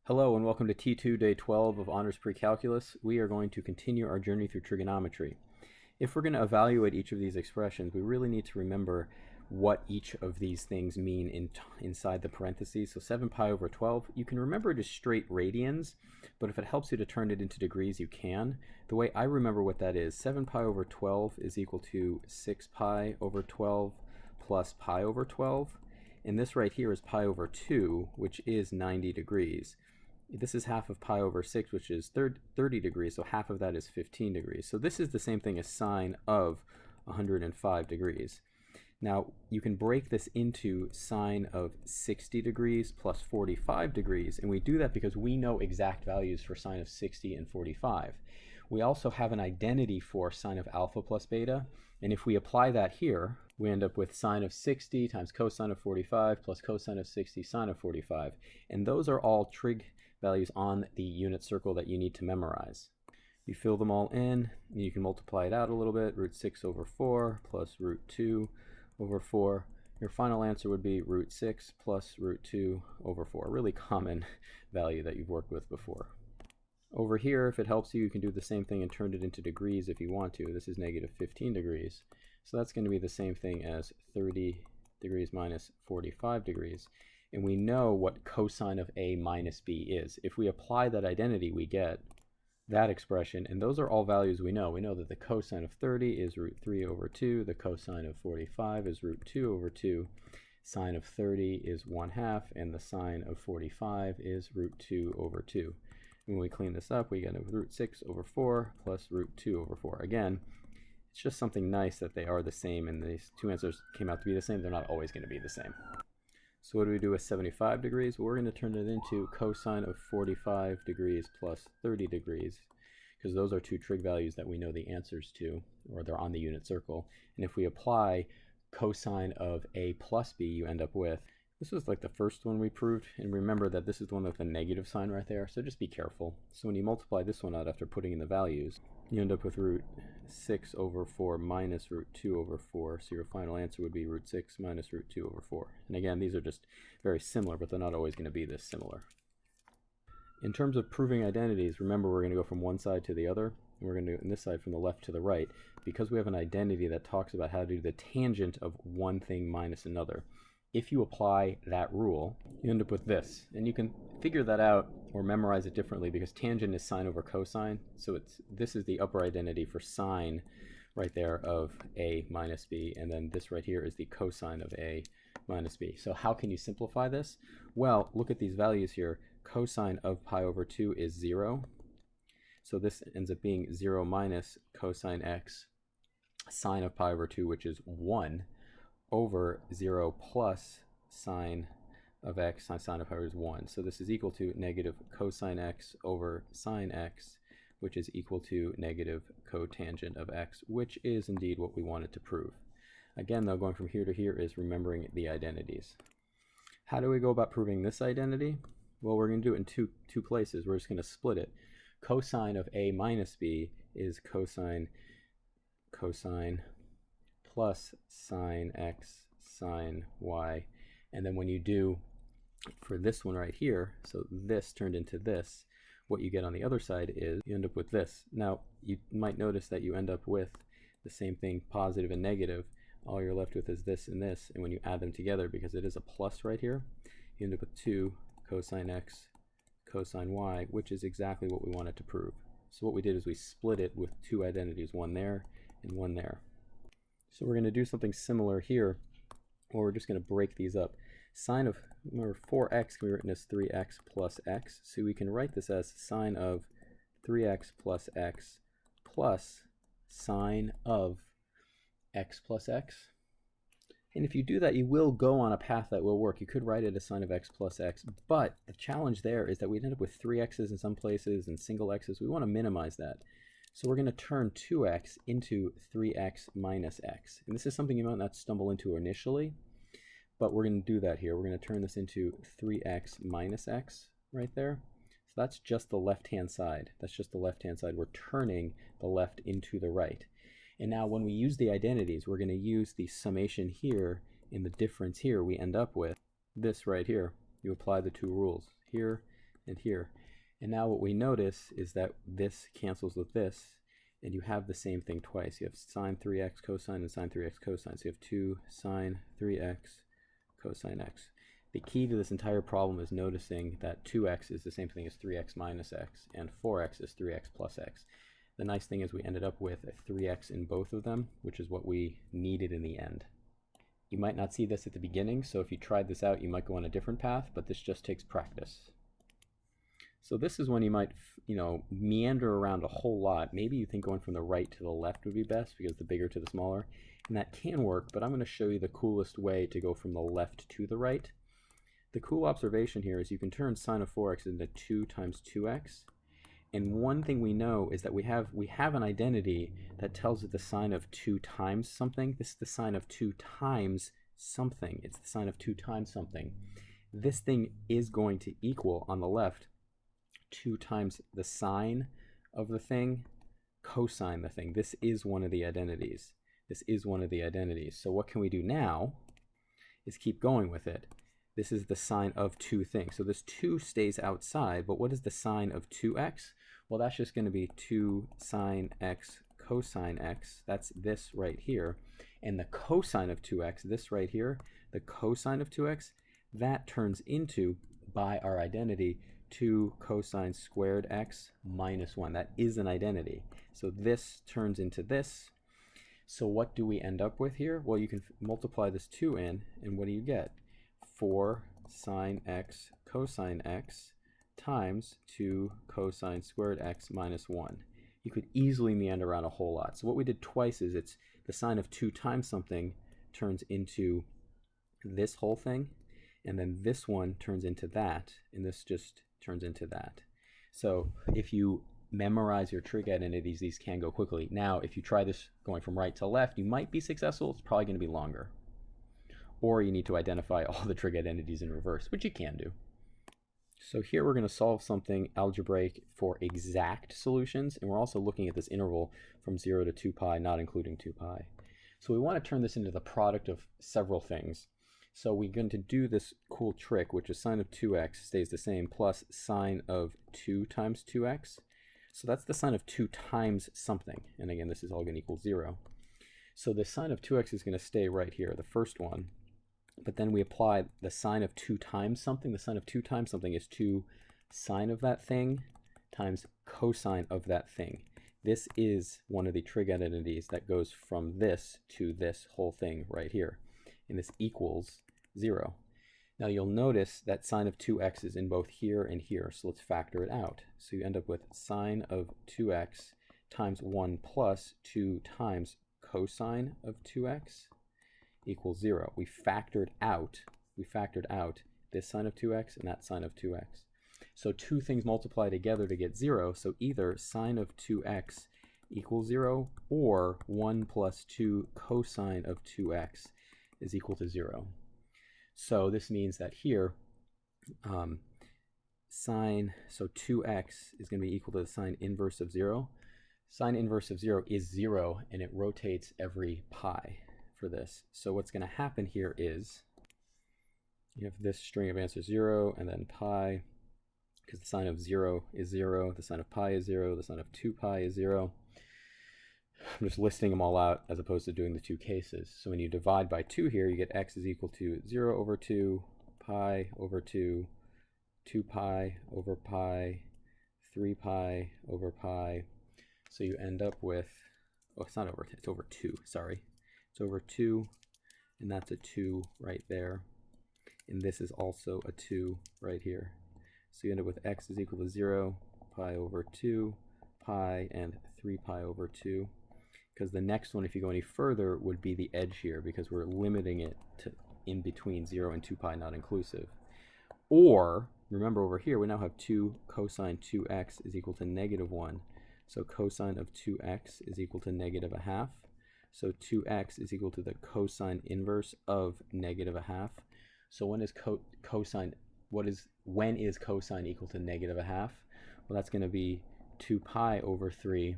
Hello and welcome to T2 Day 12 of Honors Precalculus. We are going to continue our journey through trigonometry. If we're going to evaluate each of these expressions, we really need to remember what each of these things mean inside the parentheses. So 7 pi over 12, you can remember it as straight radians, but if it helps you to turn it into degrees, you can. The way I remember what that is, 7 pi over 12 is equal to 6 pi over 12 plus pi over 12. And this right here is pi over 2, which is 90 degrees. This is half of pi over 6, which is 30 degrees, so half of that is 15 degrees. So this is the same thing as sine of 105 degrees. Now, you can break this into sine of 60 degrees plus 45 degrees, and we do that because we know exact values for sine of 60 and 45. We also have an identity for sine of alpha plus beta, and if we apply that here, we end up with sine of 60 times cosine of 45 plus cosine of 60 sine of 45. And those are all trig values on the unit circle that you need to memorize. You fill them all in, and you can multiply it out a little bit. Root 6 over 4 plus root 2 over 4. Your final answer would be root 6 plus root 2 over 4. A really common value that you've worked with before. Over here, if it helps you, you can do the same thing and turn it into degrees if you want to. This is negative 15 degrees. So that's going to be the same thing as 30 degrees minus 45 degrees. And we know what cosine of A minus B is. If we apply that identity, we get that expression. And those are all values we know. We know that the cosine of 30 is root 3 over 2. The cosine of 45 is root 2 over 2. Sine of 30 is 1/2. And the sine of 45 is root 2 over 2. And when we clean this up, we get a root 6 over 4 plus root 2 over 4. Again, it's just something nice that they are the same, and these two answers came out to be the same. They're not always going to be the same. So what do we do with 75 degrees? Well, we're going to turn it into cosine of 45 degrees plus 30 degrees, because those are two trig values that we know the answers to, or they're on the unit circle. And if we apply cosine of A plus B, you end up with, this was like the first one we proved, and remember that this is the one with the negative sign right there, so just be careful. So when you multiply this one out after putting in the values, you end up with root 6 over 4 minus root 2 over 4, so your final answer would be root 6 minus root 2 over 4. And again, these are just very similar, but they're not always going to be this similar. In terms of proving identities, remember we're going to go from one side to the other, and we're going to do on this side from the left to the right, because we have an identity that talks about how to do the tangent of one thing minus another. If you apply that rule, you end up with this. And you can figure that out or memorize it differently because tangent is sine over cosine. So this is the upper identity for sine right there of A minus B. And then this right here is the cosine of A minus B. So how can you simplify this? Well, look at these values here. Cosine of pi over 2 is 0. So this ends up being 0 minus cosine x sine of pi over 2, which is 1. Over 0 plus sine of x sine of pi is 1. So this is equal to negative cosine x over sine x, which is equal to negative cotangent of x, which is indeed what we wanted to prove. Again, though, going from here to here is remembering the identities. How do we go about proving this identity? Well, we're going to do it in two places. We're just going to split it. Cosine of A minus B is cosine plus sine x sine y. And then when you do for this one right here, so this turned into this, what you get on the other side is you end up with this. Now, you might notice that you end up with the same thing, positive and negative. All you're left with is this and this, and when you add them together, because it is a plus right here, you end up with 2 cosine x cosine y, which is exactly what we wanted to prove. So what we did is we split it with two identities, one there and one there. So we're going to do something similar here, or we're just going to break these up. Sine of, remember, 4x can be written as 3x plus x, so we can write this as sine of 3x plus x plus sine of x plus x. And if you do that, you will go on a path that will work. You could write it as sine of x plus x, but the challenge there is that we'd end up with 3 x's in some places and single x's. We want to minimize that. So we're going to turn 2x into 3x minus x. And this is something you might not stumble into initially, but we're going to do that here. We're going to turn this into 3x minus x right there. So that's just the left-hand side. That's just the left-hand side. We're turning the left into the right. And now when we use the identities, we're going to use the summation here and the difference here. We end up with this right here. You apply the two rules here and here. And now what we notice is that this cancels with this, and you have the same thing twice. You have sine 3x cosine and sine 3x cosine. So you have 2 sine 3x cosine x. The key to this entire problem is noticing that 2x is the same thing as 3x minus x, and 4x is 3x plus x. The nice thing is we ended up with a 3x in both of them, which is what we needed in the end. You might not see this at the beginning, so if you tried this out, you might go on a different path, but this just takes practice. So this is when you might, meander around a whole lot. Maybe you think going from the right to the left would be best because the bigger to the smaller, and that can work, but I'm going to show you the coolest way to go from the left to the right. The cool observation here is you can turn sine of 4x into 2 times 2x. And one thing we know is that we have an identity that tells it the sine of 2 times something. This is the sine of 2 times something. It's the sine of 2 times something. This thing is going to equal, on the left, 2 times the sine of the thing, cosine the thing. This is one of the identities. This is one of the identities. So what can we do now is keep going with it. This is the sine of 2 things. So this 2 stays outside, but what is the sine of 2x? Well, that's just going to be 2 sine x cosine x. That's this right here. And the cosine of 2x, this right here, the cosine of 2x, that turns into, by our identity, 2 cosine squared x minus 1. That is an identity. So this turns into this. So what do we end up with here? Well, you can multiply this 2 in, and what do you get? 4 sine x cosine x times 2 cosine squared x minus 1. You could easily meander around a whole lot. So what we did twice is it's the sine of 2 times something turns into this whole thing, and then this one turns into that, and this just turns into that. So if you memorize your trig identities, these can go quickly. Now, if you try this going from right to left, you might be successful. It's probably going to be longer. Or you need to identify all the trig identities in reverse, which you can do. So here we're going to solve something algebraic for exact solutions, and we're also looking at this interval from 0 to 2 pi, not including 2 pi. So we want to turn this into the product of several things. So we're going to do this cool trick, which is sine of 2x stays the same plus sine of 2 times 2x. So that's the sine of 2 times something, and again, this is all going to equal 0. So the sine of 2x is going to stay right here, the first one. But then we apply the sine of 2 times something. The sine of 2 times something is 2 sine of that thing times cosine of that thing. This is one of the trig identities that goes from this to this whole thing right here. And this equals 0. Now you'll notice that sine of 2x is in both here and here, so let's factor it out. So you end up with sine of 2x times 1 plus 2 times cosine of 2x equals 0. We factored out this sine of 2x and that sine of 2x. So two things multiply together to get 0, so either sine of 2x equals 0 or 1 plus 2 cosine of 2x is equal to 0. So this means that here, so 2x is going to be equal to the sine inverse of 0. Sine inverse of 0 is 0, and it rotates every pi for this. So what's going to happen here is you have this string of answers 0 and then pi, because the sine of 0 is 0, the sine of pi is 0, the sine of 2 pi is 0. I'm just listing them all out as opposed to doing the two cases. So when you divide by 2 here, you get x is equal to 0 over 2, pi over 2, 2 pi over pi, 3 pi over pi. So you end up with, oh, it's not over, it's over 2, sorry. It's over 2, and that's a 2 right there. And this is also a 2 right here. So you end up with x is equal to 0, pi over 2, pi, and 3 pi over 2. Because the next one, if you go any further, would be the edge here, because we're limiting it to in between 0 and 2 pi, not inclusive. Or, remember over here, we now have 2 cosine 2x is equal to negative 1. So cosine of 2x is equal to negative a half. So 2x is equal to the cosine inverse of negative a half. So when is cosine equal to negative a half? Well, that's going to be 2 pi over 3,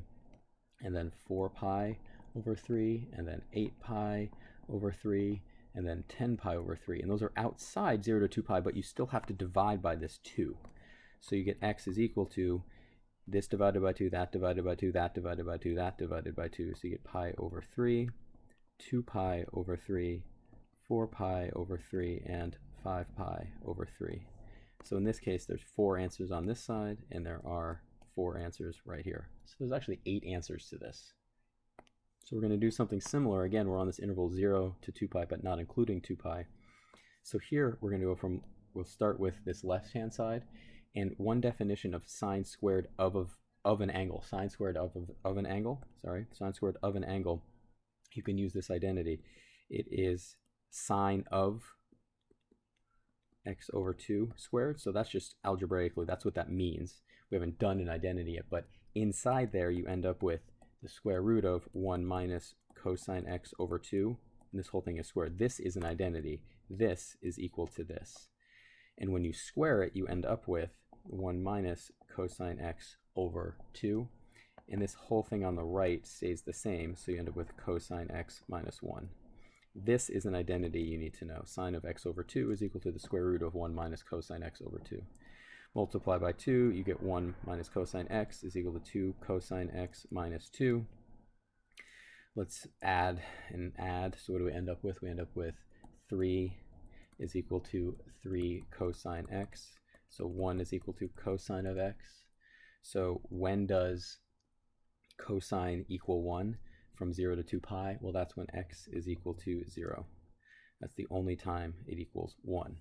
and then 4 pi over 3, and then 8 pi over 3, and then 10 pi over 3. And those are outside 0 to 2 pi, but you still have to divide by this 2. So you get x is equal to this divided by 2, that divided by 2, that divided by 2, that divided by 2. So you get pi over 3, 2 pi over 3, 4 pi over 3, and 5 pi over 3. So in this case, there's 4 answers on this side, and there are 4 answers right here. So there's actually 8 answers to this. So we're going to do something similar. Again, we're on this interval 0 to 2 pi, but not including 2 pi. So here we're going to go from, we'll start with this left-hand side, and one definition of sine squared of an angle, sine squared of an angle, sine squared of an angle, you can use this identity. It is sine of x over 2 squared. So that's just algebraically, that's what that means. We haven't done an identity yet, but inside there you end up with the square root of 1 minus cosine x over 2, and this whole thing is squared. This is an identity. This is equal to this. And when you square it, you end up with 1 minus cosine x over 2, and this whole thing on the right stays the same, so you end up with cosine x minus 1. This is an identity you need to know. Sine of x over 2 is equal to the square root of 1 minus cosine x over 2. Multiply by 2, you get 1 minus cosine x is equal to 2 cosine x minus 2. Let's add and add. So what do we end up with? We end up with 3 is equal to 3 cosine x. So 1 is equal to cosine of x. So when does cosine equal 1? From 0 to 2 pi? Well, that's when x is equal to 0. That's the only time it equals 1. And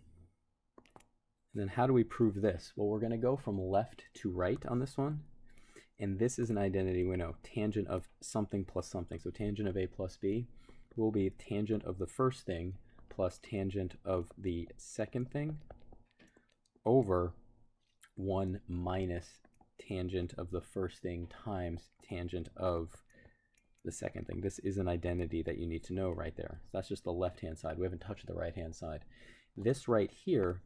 then how do we prove this? Well, we're going to go from left to right on this one. And this is an identity we know, tangent of something plus something. So tangent of a plus b will be tangent of the first thing plus tangent of the second thing over 1 minus tangent of the first thing times tangent of the second thing. This is an identity that you need to know right there. So that's just the left-hand side. We haven't touched the right-hand side. This right here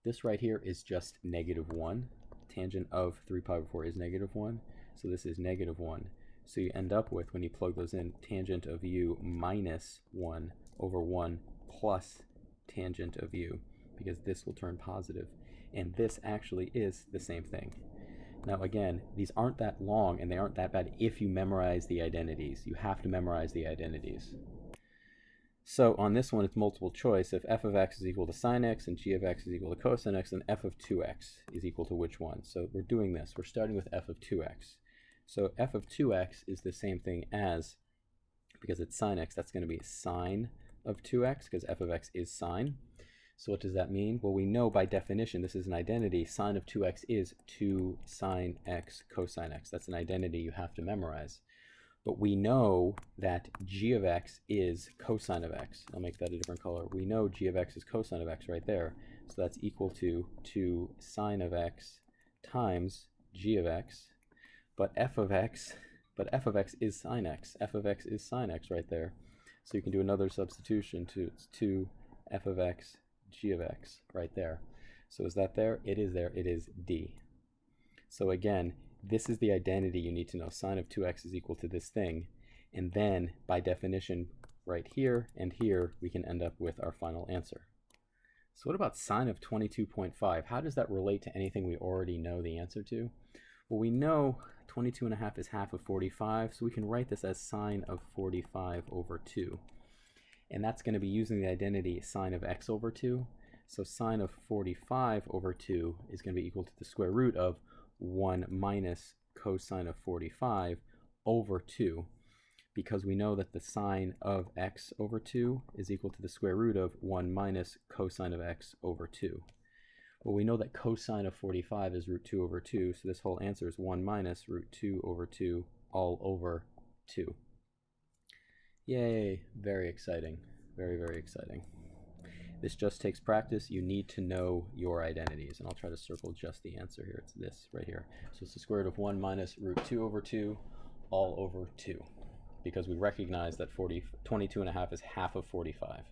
is just -1. Tangent of 3 pi over 4 is -1. So this is -1. So you end up with, when you plug those in, tangent of u minus 1 over 1 plus tangent of u, because this will turn positive. And this actually is the same thing. Now again, these aren't that long and they aren't that bad if you memorize the identities. You have to memorize the identities. So on this one, it's multiple choice. If f of x is equal to sine x and g of x is equal to cosine x, then f of 2x is equal to which one? So we're doing this. We're starting with f of 2x. So f of 2x is the same thing as, because it's sine x, that's going to be sine of 2x, because f of x is sine. So what does that mean? Well, we know by definition, this is an identity. Sine of 2x is 2 sine x cosine x. That's an identity you have to memorize. But we know that g of x is cosine of x. I'll make that a different color. We know g of x is cosine of x right there. So that's equal to 2 sine of x times g of x. But f of x is sine x. F of x is sine x right there. So you can do another substitution to, it's 2 f of x g of x right there. So is that there? It is there. It is d. So again, this is the identity you need to know. Sine of 2x is equal to this thing. And then, by definition, right here and here, we can end up with our final answer. So what about sine of 22.5? How does that relate to anything we already know the answer to? Well, we know 22.5 is half of 45, so we can write this as sine of 45 over 2. And that's going to be using the identity sine of x over 2. So sine of 45 over 2 is going to be equal to the square root of 1 minus cosine of 45 over 2, because we know that the sine of x over 2 is equal to the square root of 1 minus cosine of x over 2. Well, we know that cosine of 45 is root 2 over 2, so this whole answer is 1 minus root 2 over 2 all over 2. Yay, very exciting, very, very exciting. This just takes practice. You need to know your identities, and I'll try to circle just the answer here. It's this right here. So it's the square root of 1 minus root 2 over 2 all over 2, because we recognize that 22.5 is half of 45.